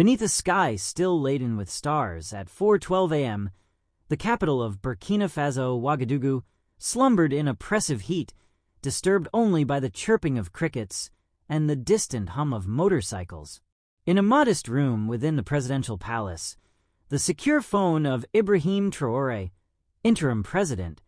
Beneath a sky still laden with stars, at 4:12 a.m., the capital of Burkina Faso, Ouagadougou, slumbered in oppressive heat, disturbed only by the chirping of crickets and the distant hum of motorcycles. In a modest room within the presidential palace, the secure phone of Ibrahim Traoré, interim president,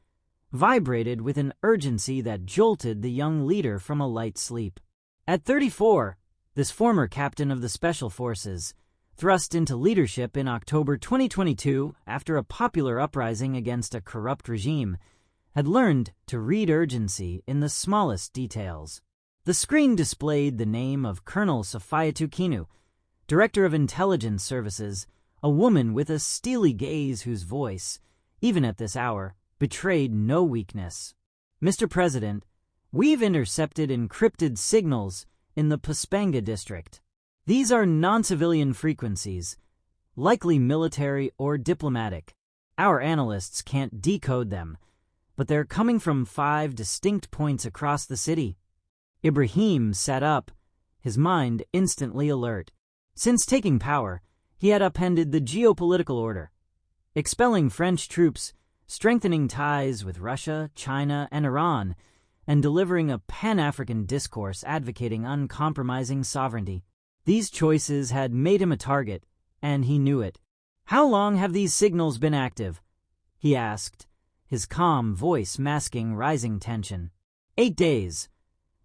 vibrated with an urgency that jolted the young leader from a light sleep. At 34, this former captain of the Special Forces, thrust into leadership in October 2022 after a popular uprising against a corrupt regime, had learned to read urgency in the smallest details. The screen displayed the name of Colonel Safiatou Kinu, Director of Intelligence Services, a woman with a steely gaze whose voice, even at this hour, betrayed no weakness. Mr. President, we've intercepted encrypted signals in the Paspanga district. These are non-civilian frequencies, likely military or diplomatic. Our analysts can't decode them, but they're coming from 5 distinct points across the city. Ibrahim sat up, his mind instantly alert. Since taking power, he had upended the geopolitical order, expelling French troops, strengthening ties with Russia, China, and Iran, and delivering a Pan-African discourse advocating uncompromising sovereignty. These choices had made him a target, and he knew it. "How long have these signals been active?" he asked, his calm voice masking rising tension. 8 days,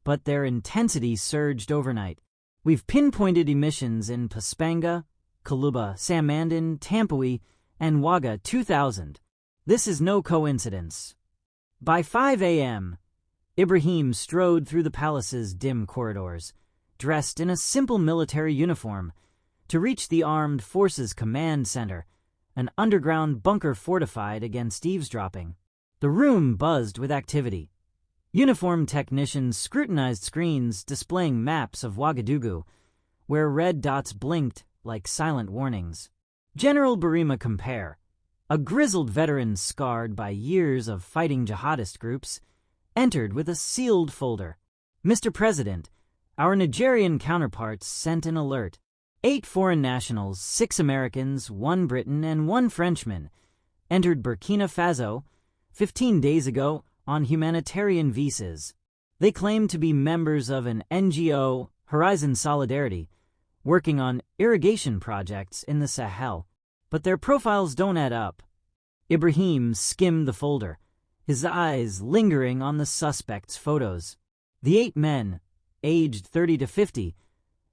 but their intensity surged overnight. We've pinpointed emissions in Paspanga, Kaluba, Samandin, Tampui, and Ouaga 2000. This is no coincidence. By 5 a.m., Ibrahim strode through the palace's dim corridors, dressed in a simple military uniform, to reach the Armed Forces Command Center, an underground bunker fortified against eavesdropping. The room buzzed with activity. Uniformed technicians scrutinized screens displaying maps of Ouagadougou, where red dots blinked like silent warnings. General Barima Compare, a grizzled veteran scarred by years of fighting jihadist groups, entered with a sealed folder. "Mr. President, our Nigerian counterparts sent an alert. 8 foreign nationals, 6 Americans, 1 Briton, and 1 Frenchman entered Burkina Faso 15 days ago on humanitarian visas. They claim to be members of an NGO, Horizon Solidarity, working on irrigation projects in the Sahel, but their profiles don't add up." Ibrahim skimmed the folder, his eyes lingering on the suspects' photos. The 8 men, aged 30 to 50,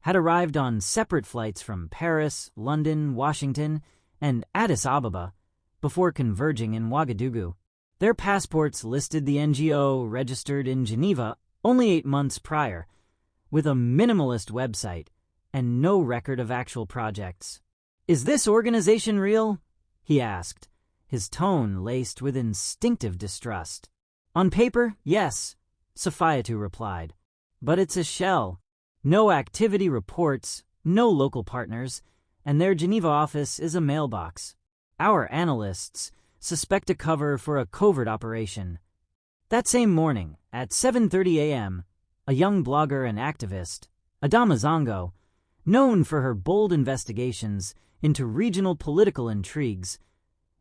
had arrived on separate flights from Paris, London, Washington, and Addis Ababa before converging in Ouagadougou. Their passports listed the NGO registered in Geneva only 8 months prior, with a minimalist website and no record of actual projects. "Is this organization real?" he asked, his tone laced with instinctive distrust. "On paper, yes," Safiatou replied. "But it's a shell. No activity reports, no local partners, and their Geneva office is a mailbox. Our analysts suspect a cover for a covert operation." That same morning, at 7:30 a.m., a young blogger and activist, Adama Zongo, known for her bold investigations into regional political intrigues,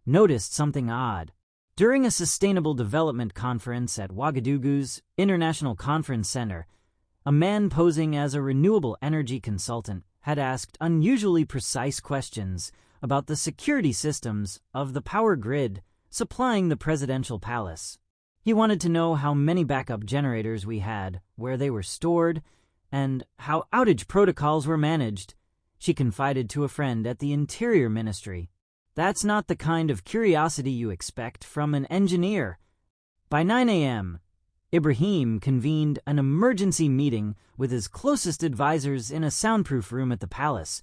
noticed something odd. During a sustainable development conference at Ouagadougou's International Conference Center, a man posing as a renewable energy consultant had asked unusually precise questions about the security systems of the power grid supplying the presidential palace. He wanted to know how many backup generators we had, where they were stored, and how outage protocols were managed, she confided to a friend at the Interior Ministry. That's not the kind of curiosity you expect from an engineer. By 9 a.m., Ibrahim convened an emergency meeting with his closest advisors in a soundproof room at the palace,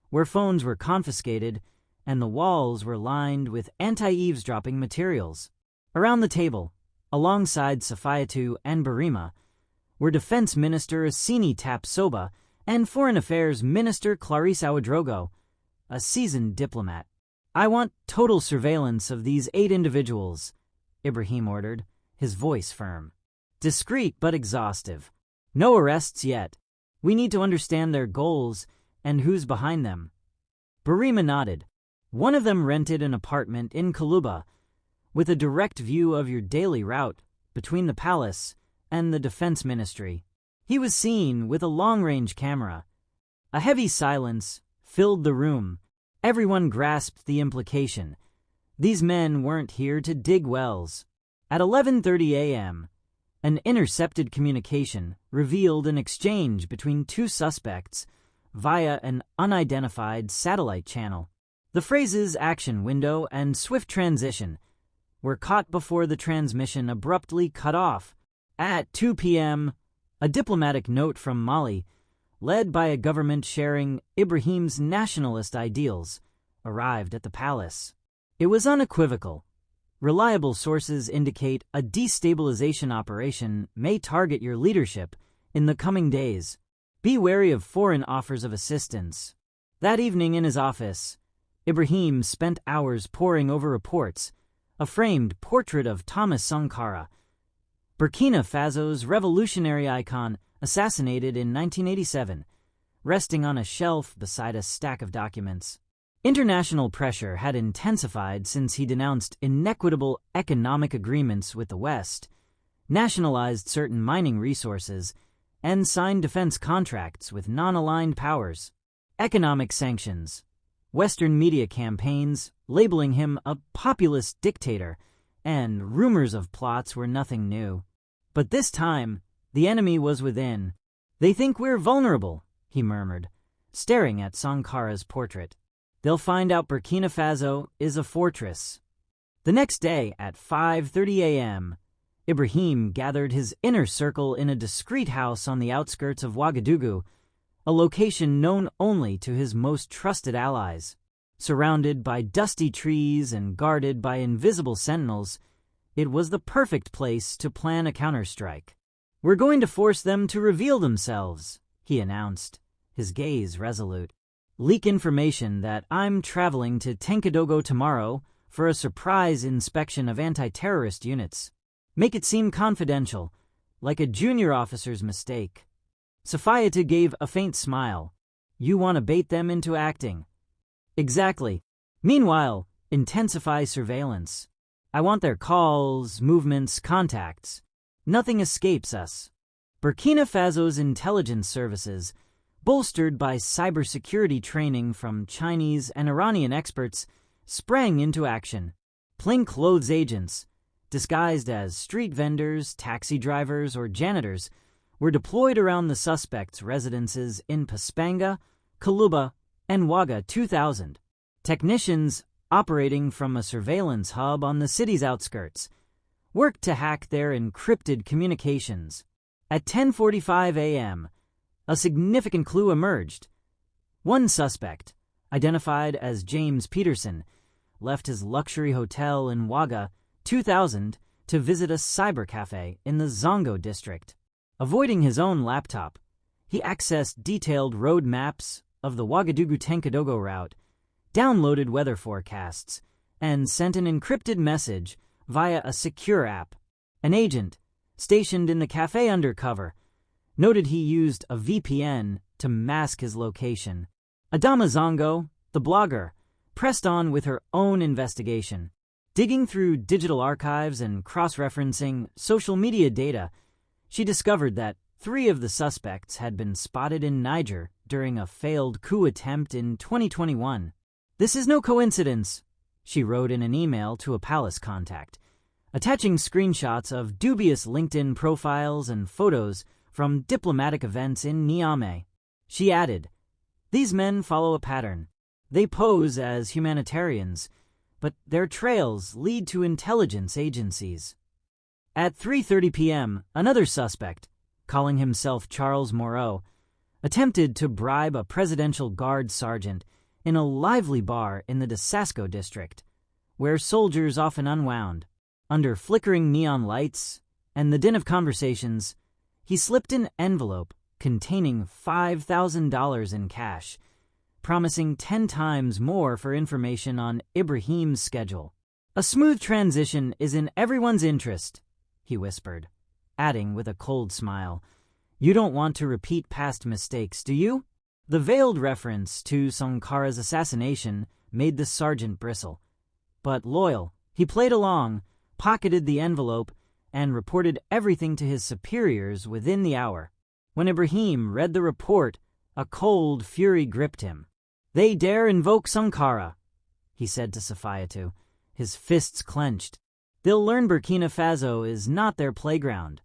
where phones were confiscated and the walls were lined with anti-eavesdropping materials. Around the table, alongside Safiatou and Barima, were Defense Minister Assini Tapsoba and Foreign Affairs Minister Clarice Ouedraogo, a seasoned diplomat. "I want total surveillance of these 8 individuals," Ibrahim ordered, his voice firm. "Discreet but exhaustive. No arrests yet. We need to understand their goals and who's behind them." Burima nodded. One of them rented an apartment in Kaluba, with a direct view of your daily route between the palace and the defense ministry. He was seen with a long-range camera. A heavy silence filled the room. Everyone grasped the implication. These men weren't here to dig wells. At 11:30 a.m., an intercepted communication revealed an exchange between two suspects via an unidentified satellite channel. The phrases "action window" and "swift transition" were caught before the transmission abruptly cut off. At 2 p.m., a diplomatic note from Mali, led by a government sharing Ibrahim's nationalist ideals, arrived at the palace. It was unequivocal. Reliable sources indicate a destabilization operation may target your leadership in the coming days. Be wary of foreign offers of assistance. That evening in his office, Ibrahim spent hours poring over reports, a framed portrait of Thomas Sankara, Burkina Faso's revolutionary icon, assassinated in 1987, resting on a shelf beside a stack of documents. International pressure had intensified since he denounced inequitable economic agreements with the West, nationalized certain mining resources, and signed defense contracts with non-aligned powers. Economic sanctions, Western media campaigns labeling him a populist dictator, and rumors of plots were nothing new. But this time, the enemy was within. "They think we're vulnerable," he murmured, staring at Sankara's portrait. "They'll find out Burkina Faso is a fortress." The next day, at 5:30 a.m., Ibrahim gathered his inner circle in a discreet house on the outskirts of Ouagadougou, a location known only to his most trusted allies. Surrounded by dusty trees and guarded by invisible sentinels, it was the perfect place to plan a counterstrike. "We're going to force them to reveal themselves," he announced, his gaze resolute. "Leak information that I'm traveling to Tenkadogo tomorrow for a surprise inspection of anti-terrorist units. Make it seem confidential, like a junior officer's mistake." Safayeta gave a faint smile. "You want to bait them into acting." "Exactly. Meanwhile, intensify surveillance. I want their calls, movements, contacts. Nothing escapes us." Burkina Faso's intelligence services, bolstered by cybersecurity training from Chinese and Iranian experts, sprang into action. Plainclothes agents, disguised as street vendors, taxi drivers, or janitors, were deployed around the suspects' residences in Paspanga, Kaluba, and Ouaga 2000. Technicians operating from a surveillance hub on the city's outskirts worked to hack their encrypted communications. At 10:45 a.m., a significant clue emerged. One suspect, identified as James Peterson, left his luxury hotel in Ouaga 2000 to visit a cybercafe in the Zongo district. Avoiding his own laptop, he accessed detailed road maps of the Ouagadougou-Tenkadogo route, downloaded weather forecasts, and sent an encrypted message via a secure app. An agent, stationed in the cafe undercover, noted he used a VPN to mask his location. Adama Zongo, the blogger, pressed on with her own investigation. Digging through digital archives and cross-referencing social media data, she discovered that 3 of the suspects had been spotted in Niger during a failed coup attempt in 2021. "This is no coincidence," she wrote in an email to a palace contact, attaching screenshots of dubious LinkedIn profiles and photos from diplomatic events in Niamey. She added, "These men follow a pattern. They pose as humanitarians, but their trails lead to intelligence agencies." At 3:30 p.m., another suspect, calling himself Charles Moreau, attempted to bribe a presidential guard sergeant in a lively bar in the Dasasco district, where soldiers often unwound. Under flickering neon lights and the din of conversations, he slipped an envelope containing $5,000 in cash, promising 10 times more for information on Ibrahim's schedule. "A smooth transition is in everyone's interest," he whispered, adding with a cold smile, "You don't want to repeat past mistakes, do you?" The veiled reference to Sankara's assassination made the sergeant bristle. But loyal, he played along, pocketed the envelope, and reported everything to his superiors within the hour. When Ibrahim read the report, a cold fury gripped him. "They dare invoke Sankara," he said to Safiyatu, his fists clenched. "They'll learn Burkina Faso is not their playground."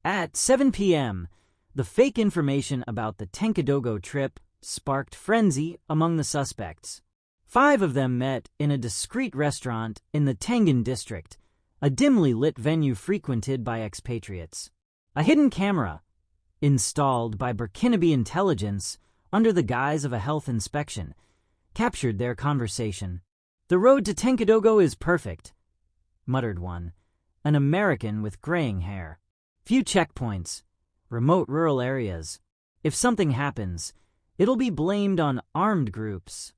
At 7 p.m., the fake information about the Tenkadogo trip sparked frenzy among the suspects. 5 of them met in a discreet restaurant in the Tengan district, a dimly lit venue frequented by expatriates. A hidden camera, installed by Burkinabe intelligence under the guise of a health inspection, captured their conversation. "The road to Tenkadogo is perfect," muttered one, an American with graying hair. "Few checkpoints, remote rural areas. If something happens, it'll be blamed on armed groups."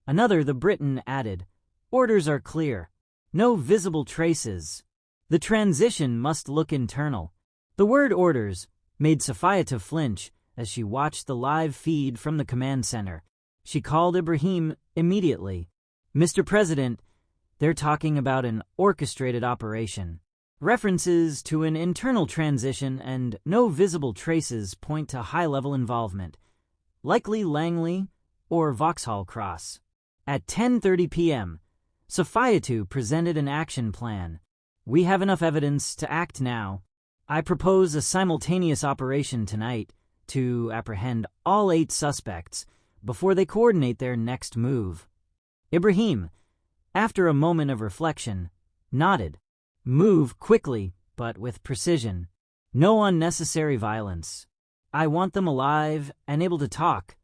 Another, the Briton, added, "Orders are clear. No visible traces. The transition must look internal." The word orders made Safiyatu flinch as she watched the live feed from the command center. She called Ibrahim immediately. "Mr. President, they're talking about an orchestrated operation. References to an internal transition and no visible traces point to high-level involvement. Likely Langley or Vauxhall Cross." At 10:30 p.m., Safiyatu presented an action plan. "We have enough evidence to act now. I propose a simultaneous operation tonight to apprehend all 8 suspects before they coordinate their next move." Ibrahim, after a moment of reflection, nodded. "Move quickly, but with precision. No unnecessary violence. I want them alive and able to talk."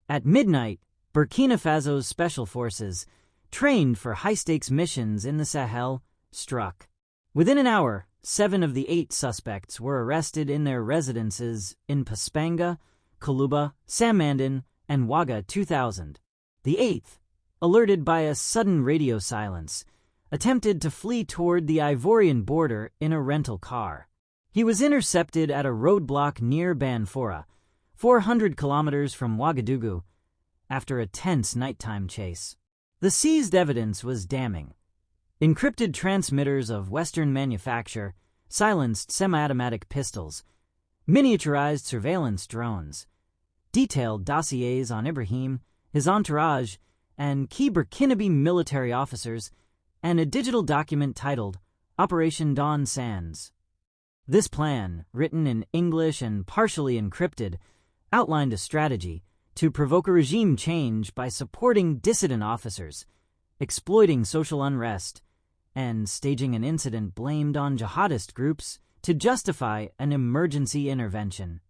At midnight, Burkina Faso's special forces, trained for high-stakes missions in the Sahel, struck. Within an hour, 7 of the 8 suspects were arrested in their residences in Paspanga, Kaluba, Samandin, and Ouaga 2000. The 8th, alerted by a sudden radio silence, attempted to flee toward the Ivorian border in a rental car. He was intercepted at a roadblock near Banfora, 400 kilometers from Ouagadougou, after a tense nighttime chase. The seized evidence was damning. Encrypted transmitters of Western manufacture, silenced semi-automatic pistols, miniaturized surveillance drones, detailed dossiers on Ibrahim, his entourage, and key Burkinabe military officers, and a digital document titled Operation Dawn Sands. This plan, written in English and partially encrypted, outlined a strategy to provoke a regime change by supporting dissident officers, exploiting social unrest, and staging an incident blamed on jihadist groups to justify an emergency intervention.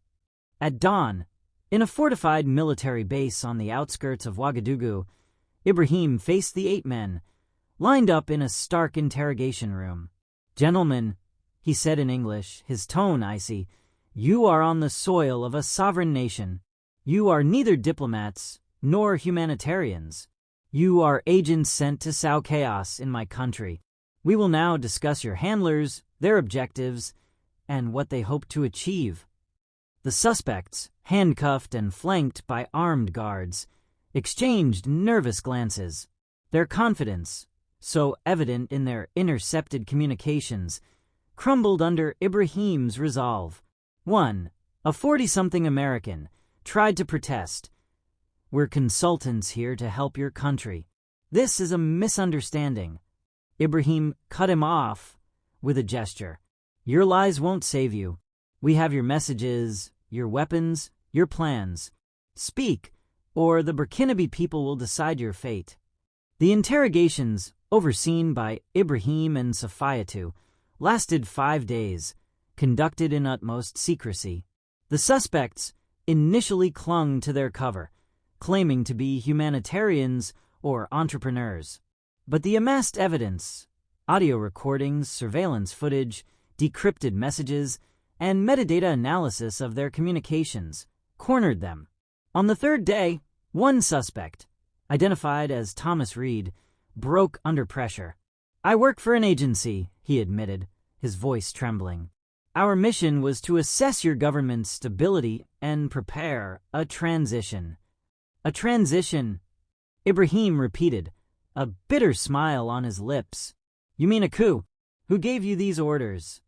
At dawn, in a fortified military base on the outskirts of Ouagadougou, Ibrahim faced the 8 men, lined up in a stark interrogation room. "Gentlemen," he said in English, his tone icy, "you are on the soil of a sovereign nation. You are neither diplomats nor humanitarians. You are agents sent to sow chaos in my country. We will now discuss your handlers, their objectives, and what they hope to achieve." The suspects, handcuffed and flanked by armed guards, exchanged nervous glances. Their confidence, so evident in their intercepted communications, crumbled under Ibrahim's resolve. One, a 40-something American, tried to protest. "We're consultants here to help your country. This is a misunderstanding." Ibrahim cut him off with a gesture. "Your lies won't save you. We have your messages, your weapons, your plans. Speak, or the Burkinabe people will decide your fate." The interrogations, overseen by Ibrahim and Safiyatu, lasted 5 days, conducted in utmost secrecy. The suspects initially clung to their cover, claiming to be humanitarians or entrepreneurs. But the amassed evidence, audio recordings, surveillance footage, decrypted messages, and metadata analysis of their communications, cornered them. On the 3rd day, one suspect, identified as Thomas Reed, broke under pressure. "I work for an agency," he admitted, his voice trembling. "Our mission was to assess your government's stability and prepare a transition. A transition, Ibrahim repeated, a bitter smile on his lips. You mean a coup? Who gave you these orders?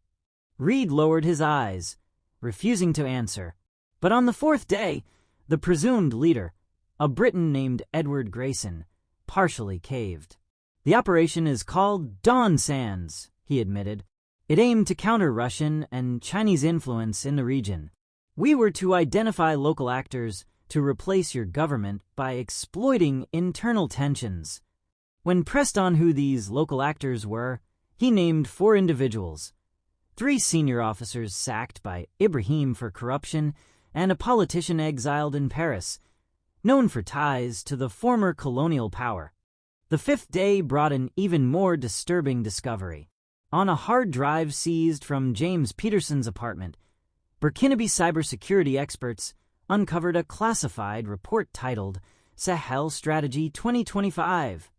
Reed lowered his eyes, refusing to answer. But on the fourth day, the presumed leader, a Briton named Edward Grayson, partially caved. The operation is called Dawn Sands, he admitted. It aimed to counter Russian and Chinese influence in the region. We were to identify local actors to replace your government by exploiting internal tensions. When pressed on who these local actors were, he named 4 individuals. 3 senior officers sacked by Ibrahim for corruption and a politician exiled in Paris, known for ties to the former colonial power. The 5th day brought an even more disturbing discovery. On a hard drive seized from James Peterson's apartment, Burkinabe cybersecurity experts uncovered a classified report titled Sahel Strategy 2025.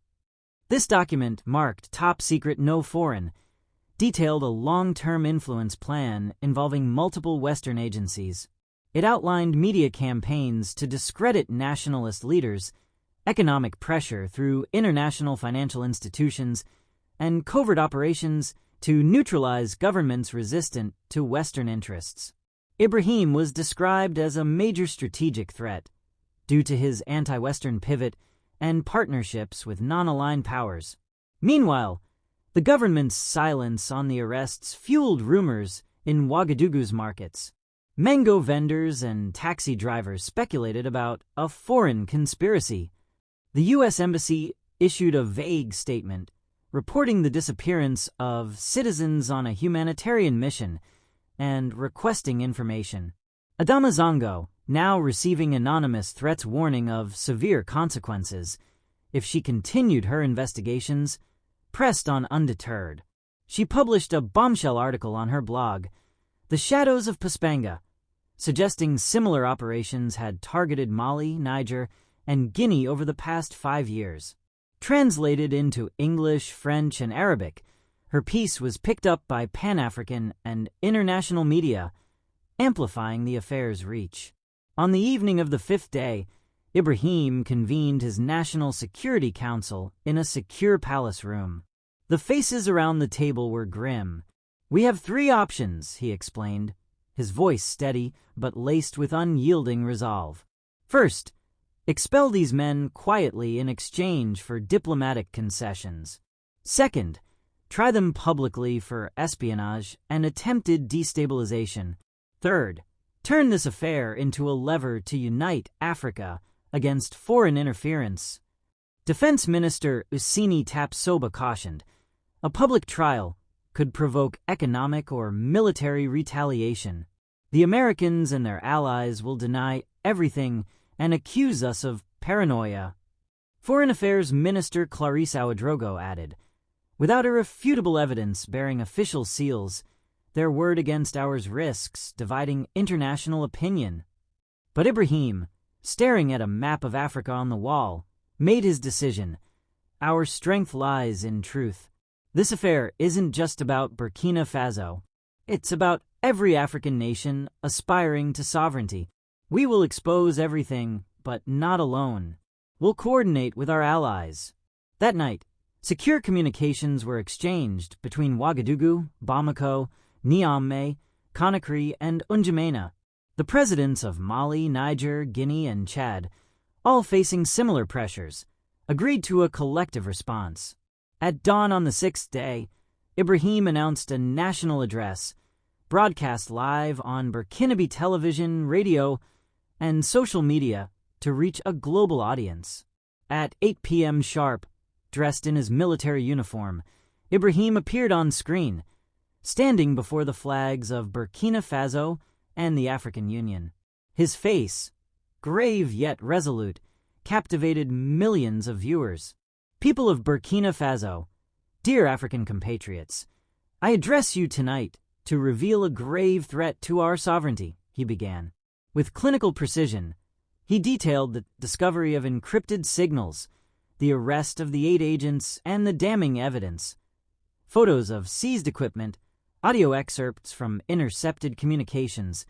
This document, marked Top Secret No Foreign, detailed a long-term influence plan involving multiple Western agencies. It outlined media campaigns to discredit nationalist leaders, economic pressure through international financial institutions, and covert operations to neutralize governments resistant to Western interests. Ibrahim was described as a major strategic threat due to his anti-Western pivot and partnerships with non-aligned powers. Meanwhile, the government's silence on the arrests fueled rumors in Ouagadougou's markets. Mango vendors and taxi drivers speculated about a foreign conspiracy. The U.S. Embassy issued a vague statement reporting the disappearance of citizens on a humanitarian mission and requesting information. Adama Zongo, now receiving anonymous threats warning of severe consequences if she continued her investigations, pressed on undeterred. She published a bombshell article on her blog, The Shadows of Paspanga, suggesting similar operations had targeted Mali, Niger, and Guinea over the past 5 years. Translated into English, French, and Arabic, her piece was picked up by Pan-African and international media, amplifying the affair's reach. On the evening of the 5th day, Ibrahim convened his National Security Council in a secure palace room. The faces around the table were grim. We have 3 options, he explained, his voice steady but laced with unyielding resolve. First, expel these men quietly in exchange for diplomatic concessions. Second, try them publicly for espionage and attempted destabilization. Third, turn this affair into a lever to unite Africa against foreign interference. Defense Minister Usini Tapsoba cautioned, a public trial could provoke economic or military retaliation. The Americans and their allies will deny everything and accuse us of paranoia. Foreign Affairs Minister Clarice Ouedraogo added, without irrefutable evidence bearing official seals, their word against ours risks dividing international opinion. But Ibrahim, staring at a map of Africa on the wall, made his decision. Our strength lies in truth. This affair isn't just about Burkina Faso. It's about every African nation aspiring to sovereignty. We will expose everything, but not alone. We'll coordinate with our allies. That night, secure communications were exchanged between Ouagadougou, Bamako, Niamey, Conakry, and N'Djamena, the presidents of Mali, Niger, Guinea, and Chad, all facing similar pressures, agreed to a collective response. At dawn on the 6th day, Ibrahim announced a national address, broadcast live on Burkinabe television, radio, and social media to reach a global audience. At 8 p.m. sharp, dressed in his military uniform, Ibrahim appeared on screen, standing before the flags of Burkina Faso and the African Union. His face, grave yet resolute, captivated millions of viewers. People of Burkina Faso, dear African compatriots, I address you tonight to reveal a grave threat to our sovereignty, he began. With clinical precision, he detailed the discovery of encrypted signals, the arrest of the 8 agents, and the damning evidence. Photos of seized equipment, audio excerpts from intercepted communications,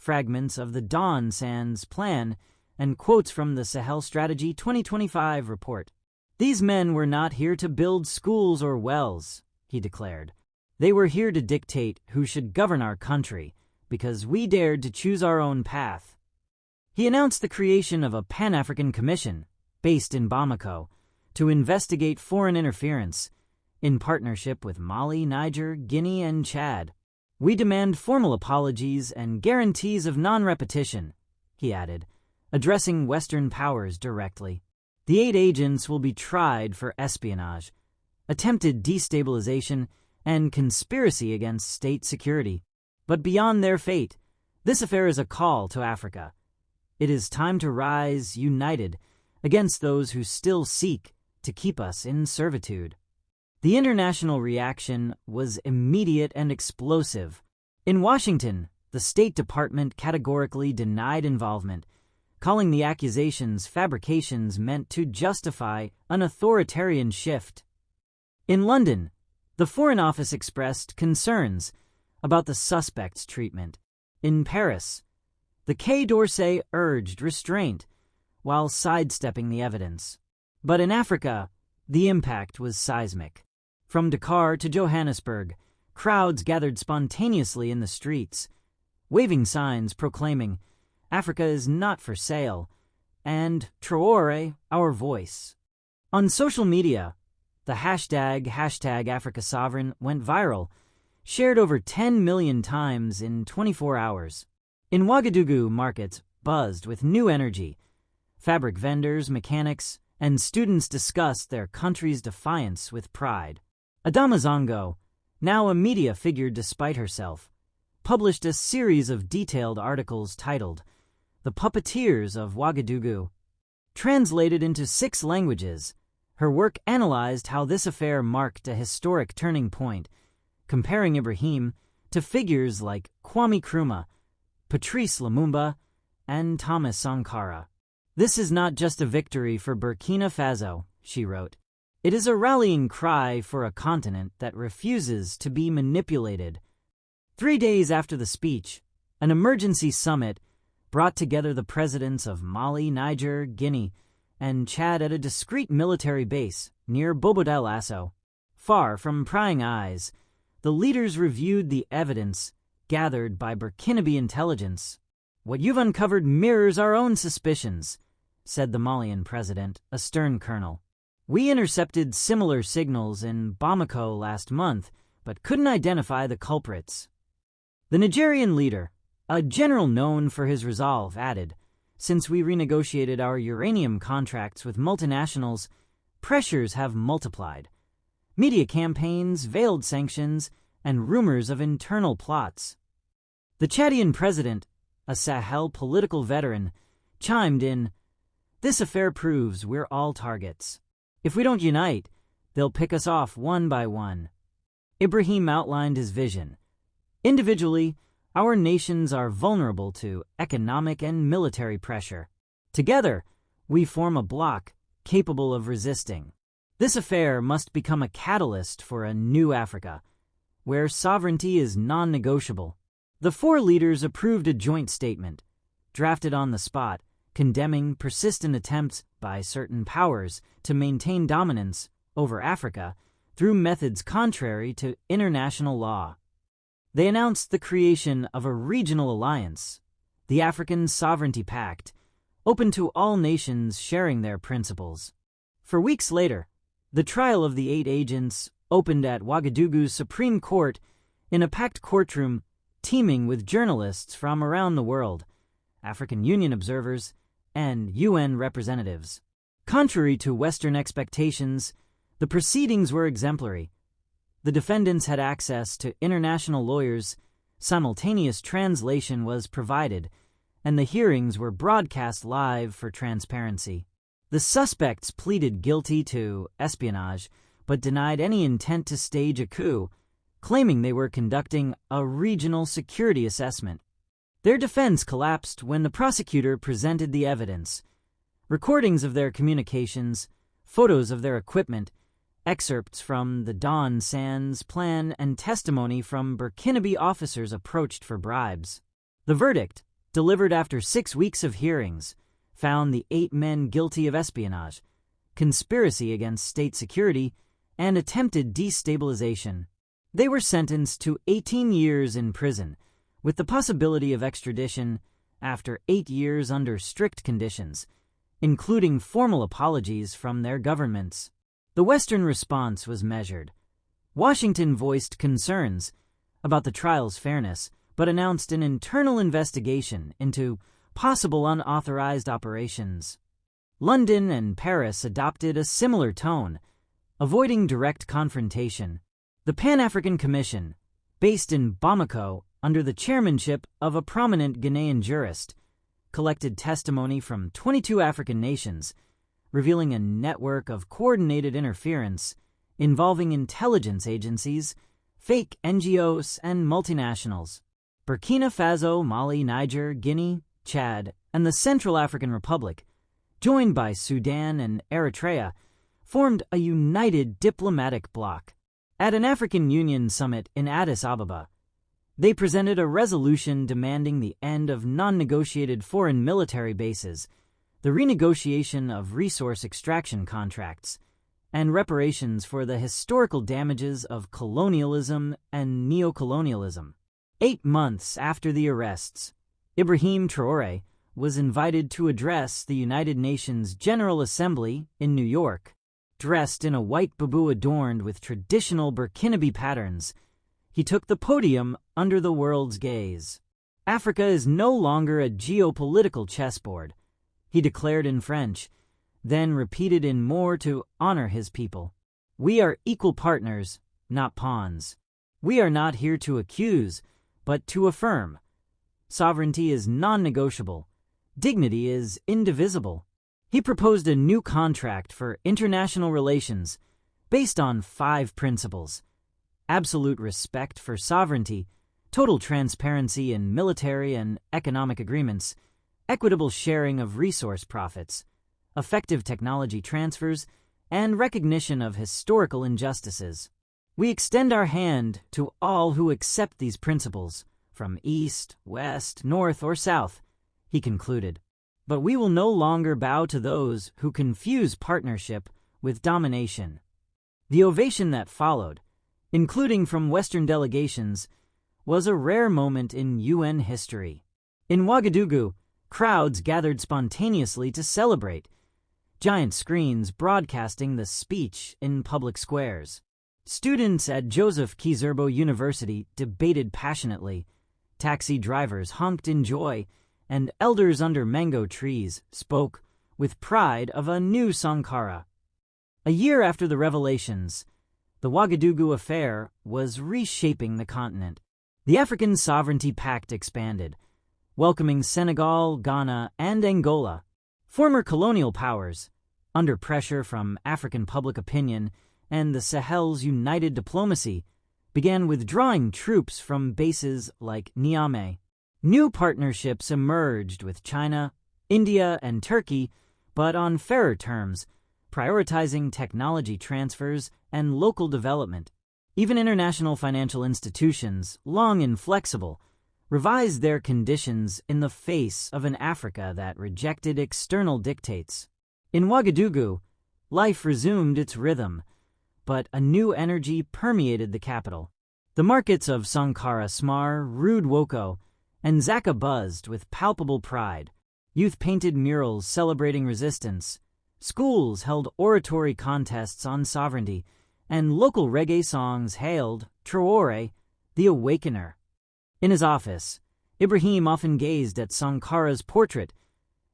fragments of the Dawn Sands Plan, and quotes from the Sahel Strategy 2025 report. "These men were not here to build schools or wells," he declared. "They were here to dictate who should govern our country, because we dared to choose our own path." He announced the creation of a Pan-African Commission, based in Bamako, to investigate foreign interference, in partnership with Mali, Niger, Guinea, and Chad. "We demand formal apologies and guarantees of non-repetition," he added, addressing Western powers directly. "The 8 agents will be tried for espionage, attempted destabilization, and conspiracy against state security. But beyond their fate, this affair is a call to Africa. It is time to rise united against those who still seek to keep us in servitude." The international reaction was immediate and explosive. In Washington, the State Department categorically denied involvement, calling the accusations fabrications meant to justify an authoritarian shift. In London, the Foreign Office expressed concerns about the suspect's treatment. In Paris, the Quai d'Orsay urged restraint while sidestepping the evidence. But in Africa, the impact was seismic. From Dakar to Johannesburg, crowds gathered spontaneously in the streets, waving signs proclaiming, "Africa is not for sale," and "Traoré, our voice." On social media, the hashtag #AfricaSovereign went viral, shared over 10 million times in 24 hours. In Ouagadougou, markets buzzed with new energy. Fabric vendors, mechanics, and students discussed their country's defiance with pride. Adama Zongo, now a media figure despite herself, published a series of detailed articles titled "The Puppeteers of Ouagadougou." Translated into 6 languages, her work analyzed how this affair marked a historic turning point, comparing Ibrahim to figures like Kwame Nkrumah, Patrice Lumumba, and Thomas Sankara. "This is not just a victory for Burkina Faso," she wrote. "It is a rallying cry for a continent that refuses to be manipulated." 3 days after the speech, an emergency summit brought together the presidents of Mali, Niger, Guinea, and Chad at a discreet military base near Bobo Dioulasso. Far from prying eyes, the leaders reviewed the evidence gathered by Burkinabe intelligence. "What you've uncovered mirrors our own suspicions," said the Malian president, a stern colonel. "We intercepted similar signals in Bamako last month, but couldn't identify the culprits." The Nigerian leader, a general known for his resolve, added, "Since we renegotiated our uranium contracts with multinationals, pressures have multiplied. Media campaigns, veiled sanctions, and rumors of internal plots." The Chadian president, a Sahel political veteran, chimed in, "This affair proves we're all targets. If we don't unite, they'll pick us off one by one." Ibrahim outlined his vision. "Individually, our nations are vulnerable to economic and military pressure. Together, we form a bloc capable of resisting. This affair must become a catalyst for a new Africa, where sovereignty is non-negotiable." The 4 leaders approved a joint statement, drafted on the spot, condemning persistent attempts by certain powers to maintain dominance over Africa through methods contrary to international law. They announced the creation of a regional alliance, the African Sovereignty Pact, open to all nations sharing their principles. For weeks later, the trial of the 8 agents opened at Ouagadougou's Supreme Court in a packed courtroom teeming with journalists from around the world, African Union observers, and UN representatives. Contrary to Western expectations, the proceedings were exemplary. The defendants had access to international lawyers, simultaneous translation was provided, and the hearings were broadcast live for transparency. The suspects pleaded guilty to espionage, but denied any intent to stage a coup, claiming they were conducting a regional security assessment. Their defense collapsed when the prosecutor presented the evidence: recordings of their communications, photos of their equipment, excerpts from the Dawn Sands Plan, and testimony from Burkinabe officers approached for bribes. The verdict, delivered after 6 weeks of hearings, found the 8 men guilty of espionage, conspiracy against state security, and attempted destabilization. They were sentenced to 18 years in prison, with the possibility of extradition after 8 years under strict conditions, including formal apologies from their governments. The Western response was measured. Washington voiced concerns about the trial's fairness, but announced an internal investigation into possible unauthorized operations. London and Paris adopted a similar tone, avoiding direct confrontation. The Pan-African Commission, based in Bamako under the chairmanship of a prominent Ghanaian jurist, collected testimony from 22 African nations, revealing a network of coordinated interference involving intelligence agencies, fake NGOs, and multinationals. Burkina Faso, Mali, Niger, Guinea, Chad, and the Central African Republic, joined by Sudan and Eritrea, formed a united diplomatic bloc. At an African Union summit in Addis Ababa, they presented a resolution demanding the end of non-negotiated foreign military bases, the renegotiation of resource extraction contracts, and reparations for the historical damages of colonialism and neocolonialism. 8 months after the arrests, Ibrahim Traoré was invited to address the United Nations General Assembly in New York. Dressed in a white babou adorned with traditional Burkinabe patterns, he took the podium under the world's gaze. Africa is no longer a geopolitical chessboard, he declared in French, then repeated in more to honor his people. We are equal partners, not pawns. We are not here to accuse, but to affirm. Sovereignty is non-negotiable. Dignity is indivisible. He proposed a new contract for international relations based on 5 principles: absolute respect for sovereignty, total transparency in military and economic agreements, equitable sharing of resource profits, effective technology transfers, and recognition of historical injustices. We extend our hand to all who accept these principles, from east, west, north, or south, he concluded. But we will no longer bow to those who confuse partnership with domination. The ovation that followed, including from Western delegations, was a rare moment in UN history. In Ouagadougou, crowds gathered spontaneously to celebrate, giant screens broadcasting the speech in public squares. Students at Joseph Kizerbo University debated passionately, taxi drivers honked in joy, and elders under mango trees spoke with pride of a new Sankara. A year after the revelations, the Ouagadougou affair was reshaping the continent. The African Sovereignty Pact expanded, welcoming Senegal, Ghana, and Angola, former colonial powers, under pressure from African public opinion and the Sahel's united diplomacy, began withdrawing troops from bases like Niamey. New partnerships emerged with China, India, and Turkey, but on fairer terms, prioritizing technology transfers and local development. Even international financial institutions, long inflexible, revised their conditions in the face of an Africa that rejected external dictates. In Ouagadougou, life resumed its rhythm, but a new energy permeated the capital. The markets of Sankara, Smar, Rude Woko, and Zaka buzzed with palpable pride. Youth painted murals celebrating resistance. Schools held oratory contests on sovereignty, and local reggae songs hailed Traoré, the Awakener. In his office, Ibrahim often gazed at Sankara's portrait,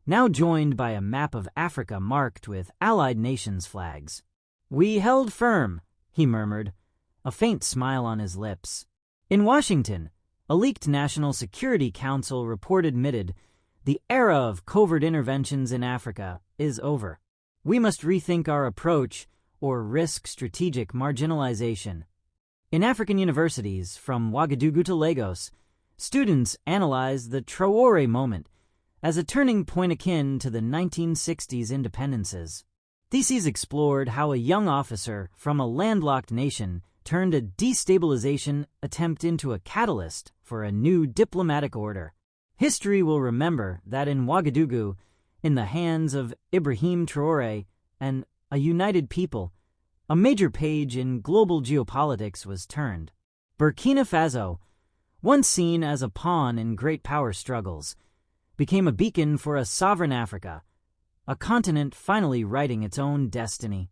now joined by a map of Africa marked with allied nations' flags. "We held firm," he murmured, a faint smile on his lips. In Washington, a leaked National Security Council report admitted, "The era of covert interventions in Africa is over. We must rethink our approach or risk strategic marginalization." In African universities, from Ouagadougou to Lagos, students analyzed the Traoré moment as a turning point akin to the 1960s independences. Theses explored how a young officer from a landlocked nation turned a destabilization attempt into a catalyst for a new diplomatic order. History will remember that in Ouagadougou, in the hands of Ibrahim Traoré and a united people, a major page in global geopolitics was turned. Burkina Faso, once seen as a pawn in great power struggles, became a beacon for a sovereign Africa, a continent finally writing its own destiny.